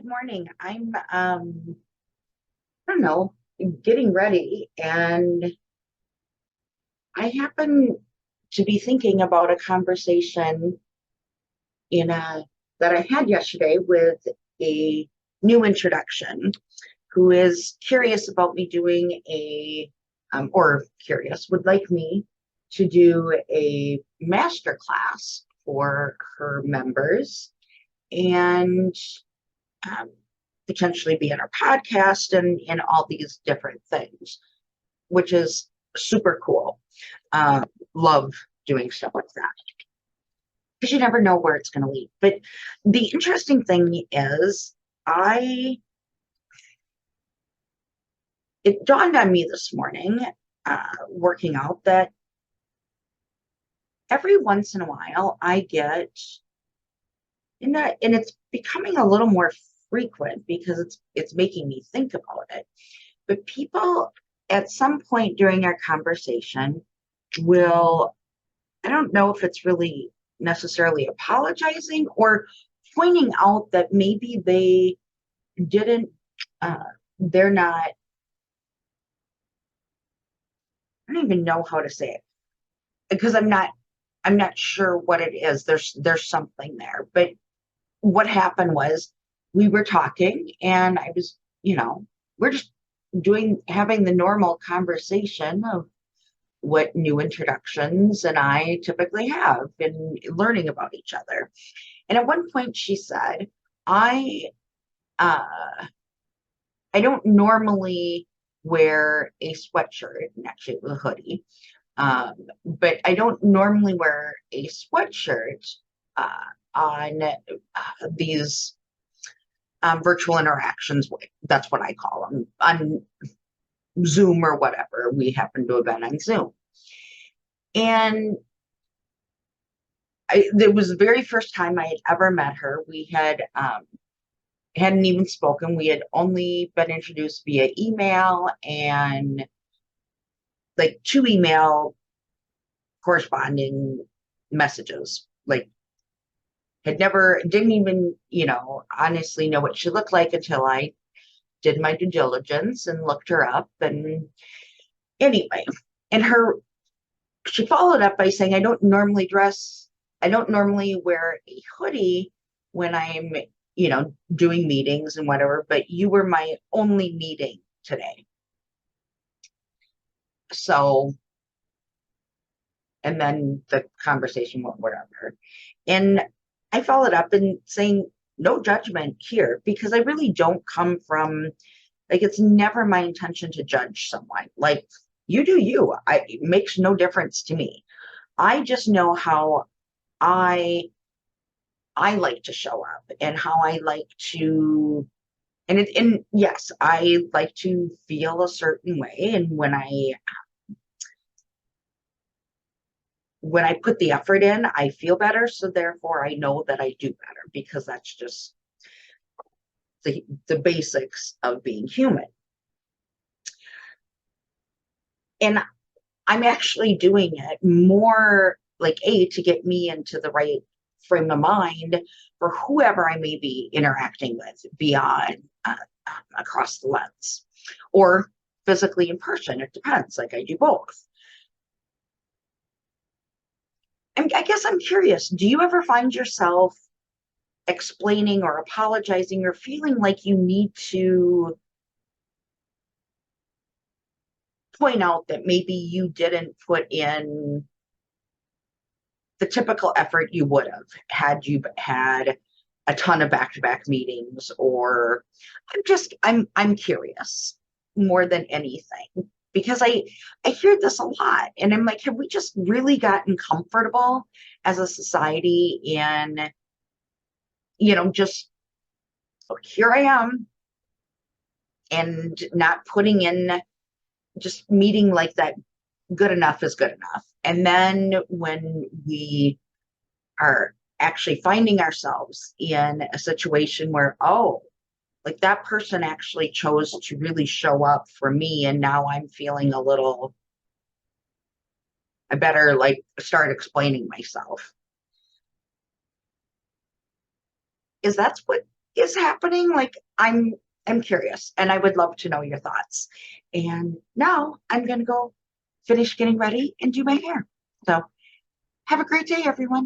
good morning. I don't know, getting ready, and I happen to be thinking about a conversation in a that I had yesterday with a new introduction who is curious about me doing or curious, would like me to do a master class for her members and um, potentially be in our podcast and all these different things, which is super cool. Uh, Love doing stuff like that because you never know where it's going to lead. But the interesting thing is, I it dawned on me this morning, working out, that every once in a while I get in that, and it's becoming a little more frequent because it's making me think about it. But people at some point during our conversation will, I don't know if it's really necessarily apologizing or pointing out that maybe they didn't, uh, they're not, I don't even know how to say it because I'm not sure what it is. There's something there. But what happened was we were talking and I was, we're just having the normal conversation of what new introductions and I typically have in learning about each other. And at one point she said, I uh I don't normally wear a sweatshirt, and actually it was a hoodie. But I don't normally wear a sweatshirt uh on these virtual interactions. That's what I call them, on Zoom or whatever. We happen to have been on Zoom. And it was the very first time I had ever met her. We hadn't even spoken. We had only been introduced via email and like two email corresponding messages. Like, didn't even, honestly know what she looked like until I did my due diligence and looked her up. And anyway, and she followed up by saying, I don't normally wear a hoodie when I'm, doing meetings and whatever, but you were my only meeting today. So, and then the conversation went wherever. And I followed up and saying, no judgment here, because I really don't come from, like, it's never my intention to judge someone. Like, you do you. It makes no difference to me. I just know how I I like to show up and how I like to, and yes, I like to feel a certain way. And when I put the effort in, I feel better. So therefore I know that I do better because that's just the basics of being human. And I'm actually doing it more like to get me into the right frame of mind for whoever I may be interacting with beyond across the lens or physically in person. It depends. Like, I do both. I guess I'm curious. Do you ever find yourself explaining or apologizing or feeling like you need to point out that maybe you didn't put in the typical effort you would have had you had a ton of back-to-back meetings? Or I'm curious more than anything because I hear this a lot and I'm like, have we just really gotten comfortable as a society in, just, here I am, and not putting in, just meeting like that, good enough is good enough. And then when we are actually finding ourselves in a situation where, oh, like, that person actually chose to really show up for me, and now I'm feeling a little, I better like start explaining myself. Is that's what is happening? Like, I'm curious and I would love to know your thoughts. And now I'm gonna go finish getting ready and do my hair. So have a great day, everyone.